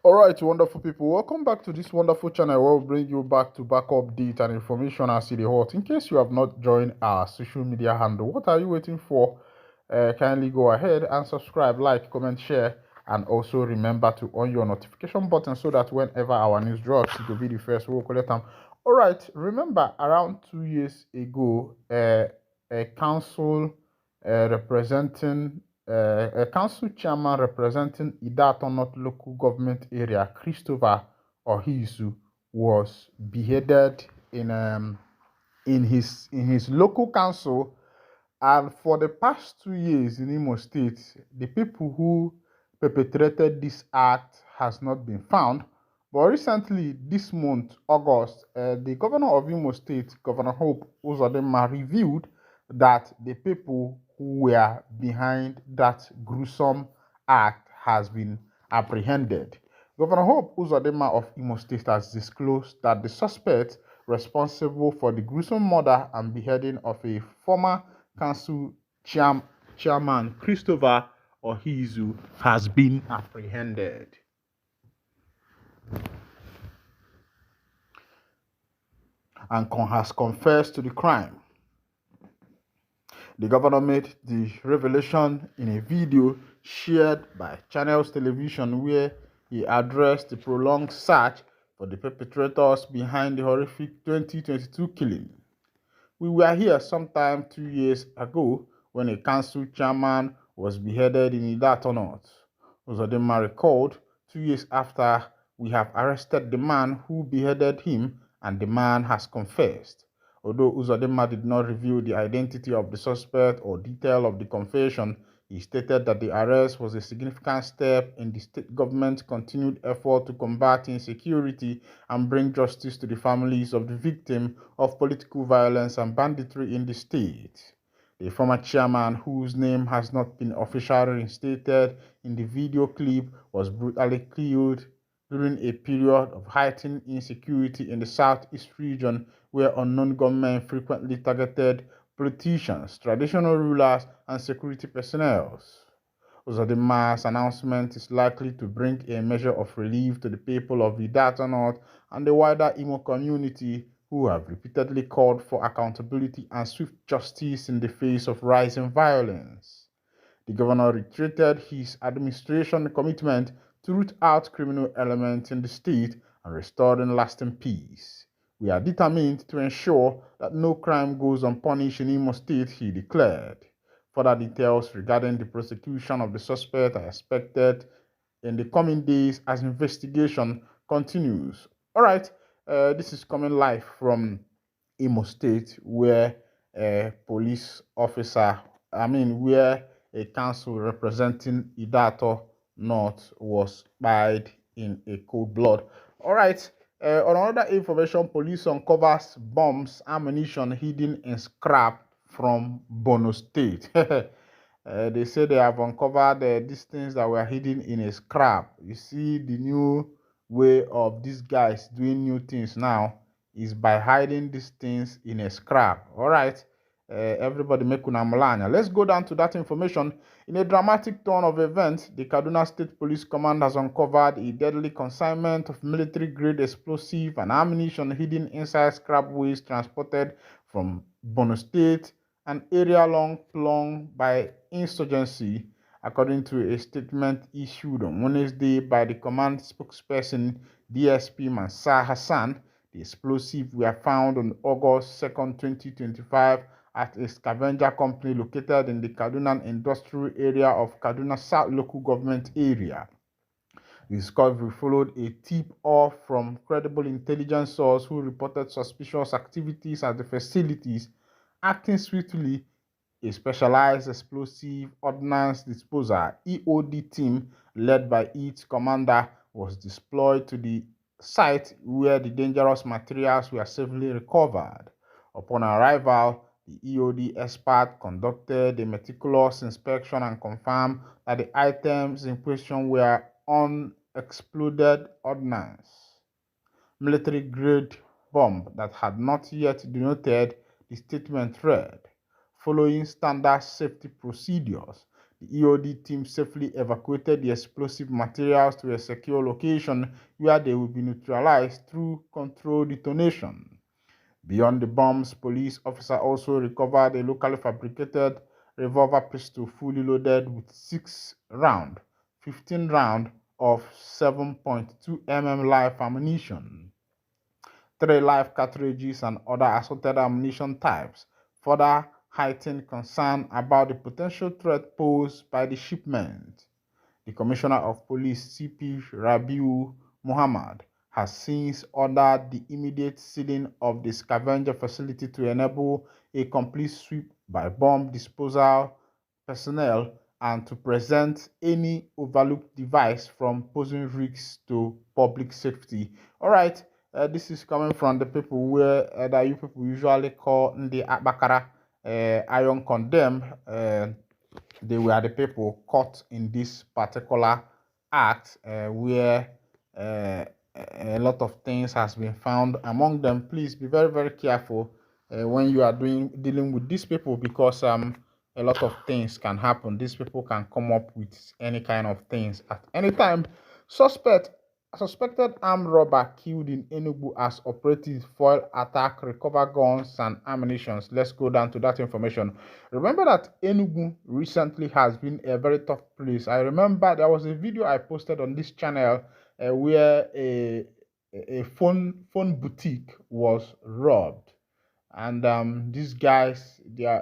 All right, wonderful people, welcome back to this wonderful channel where we bring you back to back update and information as it hot. In case you have not joined our social media handle, what are you waiting for? Kindly go ahead and subscribe, like, comment, share, and also remember to on your notification button so that whenever our news drops, it will be the first we'll collect them. All right, remember around 2 years ago, a council representing a council chairman representing Idato North local government area, Christopher Ohizu, was beheaded in his local council. And for the past 2 years in Imo State, the people who perpetrated this act has not been found. But recently, this month, August, the governor of Imo State, Governor Hope Uzodimma, revealed that the people who were behind that gruesome act has been apprehended. Governor Hope Uzodimma of Imo State has disclosed that the suspect responsible for the gruesome murder and beheading of a former council chairman, Christopher Ohizu, has been apprehended. And has confessed to the crime. The governor made the revelation in a video shared by Channels Television where he addressed the prolonged search for the perpetrators behind the horrific 2022 killing. We were here sometime 2 years ago when a council chairman was beheaded in Idato North. Uzodimma recalled, 2 years after, we have arrested the man who beheaded him and the man has confessed. Although Uzodimma did not reveal the identity of the suspect or detail of the confession, he stated that the arrest was a significant step in the state government's continued effort to combat insecurity and bring justice to the families of the victims of political violence and banditry in the state. The former chairman, whose name has not been officially reinstated in the video clip, was brutally killed during a period of heightened insecurity in the southeast region where unknown gunmen frequently targeted politicians, traditional rulers, and security personnel. Uzodimma's announcement is likely to bring a measure of relief to the people of Idato North and the wider Imo community who have repeatedly called for accountability and swift justice in the face of rising violence. The governor reiterated his administration's commitment to root out criminal elements in the state and restoring lasting peace. We are determined to ensure that no crime goes unpunished in Imo State, he declared. Further details regarding the prosecution of the suspect are expected in the coming days as investigation continues. All right, this is coming live from Imo State, where a police officer, where a council representing Idato North was died in a cold blood. All right. On another information, police uncovers bombs, ammunition hidden in scrap from Borno State. They say they have uncovered these things that were hidden in a scrap. You see, the new way of these guys doing new things now is by hiding these things in a scrap. All right. Everybody make una malanya. Let's go down to that information. In a dramatic turn of events, the Kaduna State Police Command has uncovered a deadly consignment of military-grade explosive and ammunition hidden inside scrap waste transported from Borno State, an area long plugged by insurgency, according to a statement issued on Wednesday by the command spokesperson DSP Mansar Hassan. The explosives were found on August 2nd, 2025 at a scavenger company located in the Kaduna industrial area of Kaduna South local government area. The discovery followed a tip-off from credible intelligence source who reported suspicious activities at the facilities. Acting swiftly, a specialized explosive ordnance disposal (EOD) team led by its commander was deployed to the site where the dangerous materials were safely recovered. Upon arrival, the EOD expert conducted a meticulous inspection and confirmed that the items in question were unexploded ordnance, military-grade bomb that had not yet detonated, the statement read. Following standard safety procedures, The EOD team safely evacuated the explosive materials to a secure location where they will be neutralized through controlled detonation. Beyond the bombs, police officer also recovered a locally fabricated revolver pistol fully loaded with 6 rounds, 15 rounds of 7.2 mm live ammunition, 3 live cartridges, and other assorted ammunition types, further heightened concern about the potential threat posed by the shipment. The Commissioner of Police, CP Rabiu Muhammad, has since ordered the immediate sealing of the scavenger facility to enable a complete sweep by bomb disposal personnel and to prevent any overlooked device from posing risks to public safety. All right, this is coming from the people where that you people usually call the Abakara Iron Condemn. They were the people caught in this particular act where a lot of things has been found among them. Please be very, very careful when you are dealing with these people, because a lot of things can happen. These people can come up with any kind of things at any time. Suspected armed robber killed in Enugu as operatives foil attack, recover guns and ammunition. Let's go down to that information. Remember that Enugu recently has been a very tough place. I remember there was a video I posted on this channel where a phone boutique was robbed, and these guys, there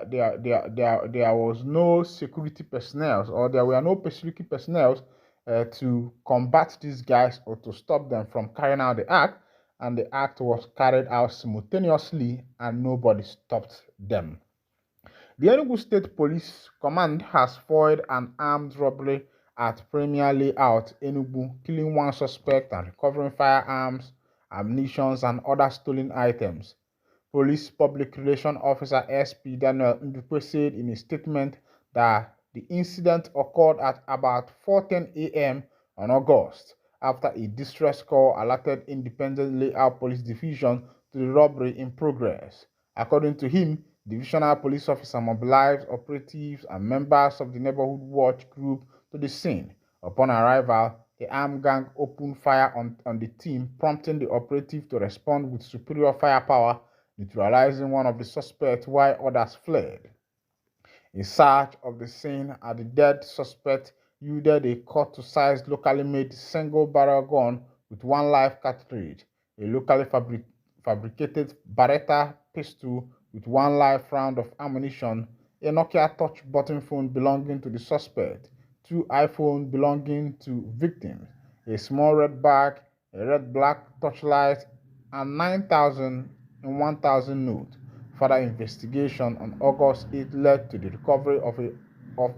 was no security personnel, or there were no security personnel to combat these guys or to stop them from carrying out the act, and the act was carried out simultaneously and nobody stopped them. The Enugu State Police Command has foiled an armed robbery at Premier Layout, Enugu, killing one suspect and recovering firearms, ammunition, and other stolen items. Police Public Relations Officer SP Daniel Ndukwe said in a statement that the incident occurred at about 4:10 a.m. on August, after a distress call alerted Independent Layout Police Division to the robbery in progress. According to him, Divisional Police Officer mobilized operatives and members of the Neighborhood Watch group to the scene. Upon arrival, the armed gang opened fire on the team, prompting the operative to respond with superior firepower, neutralizing one of the suspects while others fled. A search of the scene at the dead suspect yielded a cut-to-size locally made single-barrel gun with 1 live cartridge, a locally fabricated Beretta pistol with 1 live round of ammunition, a Nokia touch button phone belonging to the suspect, 2 iPhones belonging to victims, a small red bag, a red-black touchlight, and 9,000 and 1,000 note. Further investigation on August 8 led to the recovery of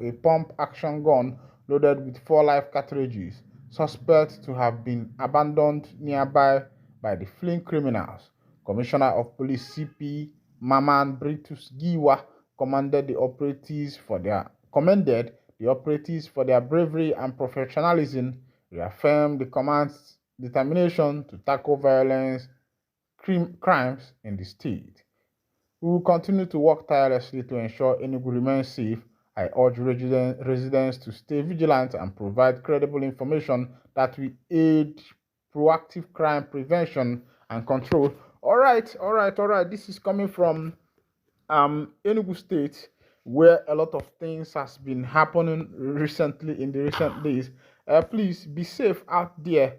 a pump-action gun loaded with 4 live cartridges, suspected to have been abandoned nearby by the fleeing criminals. Commissioner of Police CP Maman Britus Giwa commended the operatives for their bravery and professionalism, reaffirmed the command's determination to tackle violence crimes in the state. We will continue to work tirelessly to ensure Enugu remains safe. I urge residents to stay vigilant and provide credible information that will aid proactive crime prevention and control. All right. This is coming from Enugu State, where a lot of things has been happening recently in the recent days. Please be safe out there,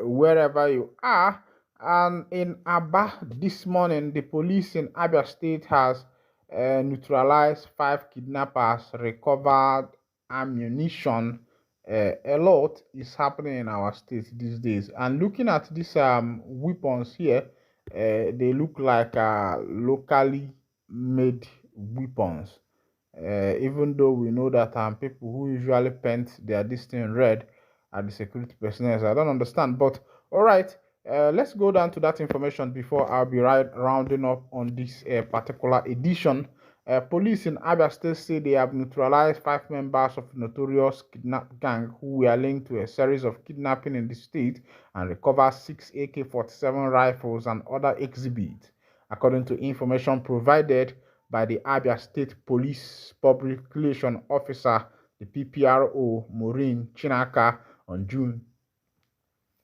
wherever you are. And in Aba this morning, the police in Abia State has neutralized 5 kidnappers, recovered ammunition. A lot is happening in our state these days. And looking at these weapons here, they look like locally made weapons. Even though we know that people who usually paint their this thing red are the security personnel. I don't understand, but all right. Let's go down to that information before I'll be rounding up on this particular edition. Police in Abia State say they have neutralized 5 members of the notorious kidnap gang who were linked to a series of kidnapping in the state and recovered 6 AK-47 rifles and other exhibits. According to information provided by the Abia State Police Public Relations Officer, the PPRO, Maureen Chinaka, on June.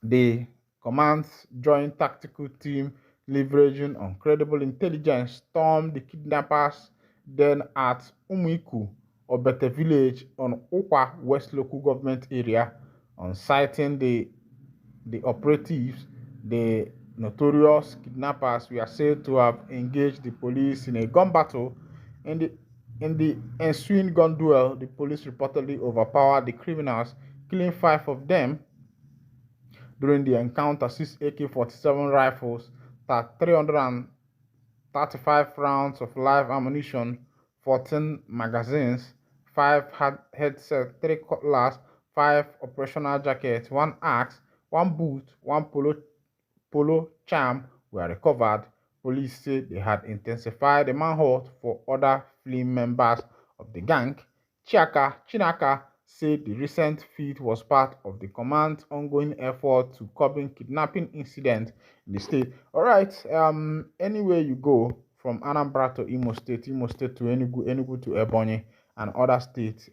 The command's joint tactical team, leveraging on credible intelligence, stormed the kidnappers then at Umuiku, Obete village on Okwa West local government area. On citing the operatives, the notorious kidnappers were said to have engaged the police in a gun battle. In the ensuing gun duel, the police reportedly overpowered the criminals, killing 5 of them. During the encounter, 6 AK-47 rifles, 335 rounds of live ammunition, 14 magazines, 5 headsets, 3 cutlass, 5 operational jackets, 1 axe, 1 boot, 1 polo charm were recovered. Police said they had intensified the manhunt for other fleeing members of the gang. Chinaka said the recent feat was part of the command's ongoing effort to curb kidnapping incidents in the state. All right, anywhere you go from Anambra to Imo State to Enugu, Enugu to Ebonyi and other states,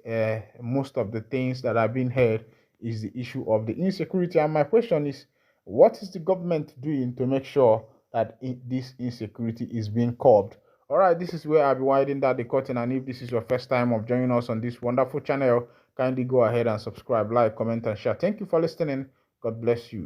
most of the things that are being heard is the issue of the insecurity. And my question is, what is the government doing to make sure that this insecurity is being curbed? All right, this is where I'll be widening that the curtain. And if this is your first time of joining us on this wonderful channel, kindly go ahead and subscribe, like, comment, and share. Thank you for listening. God bless you.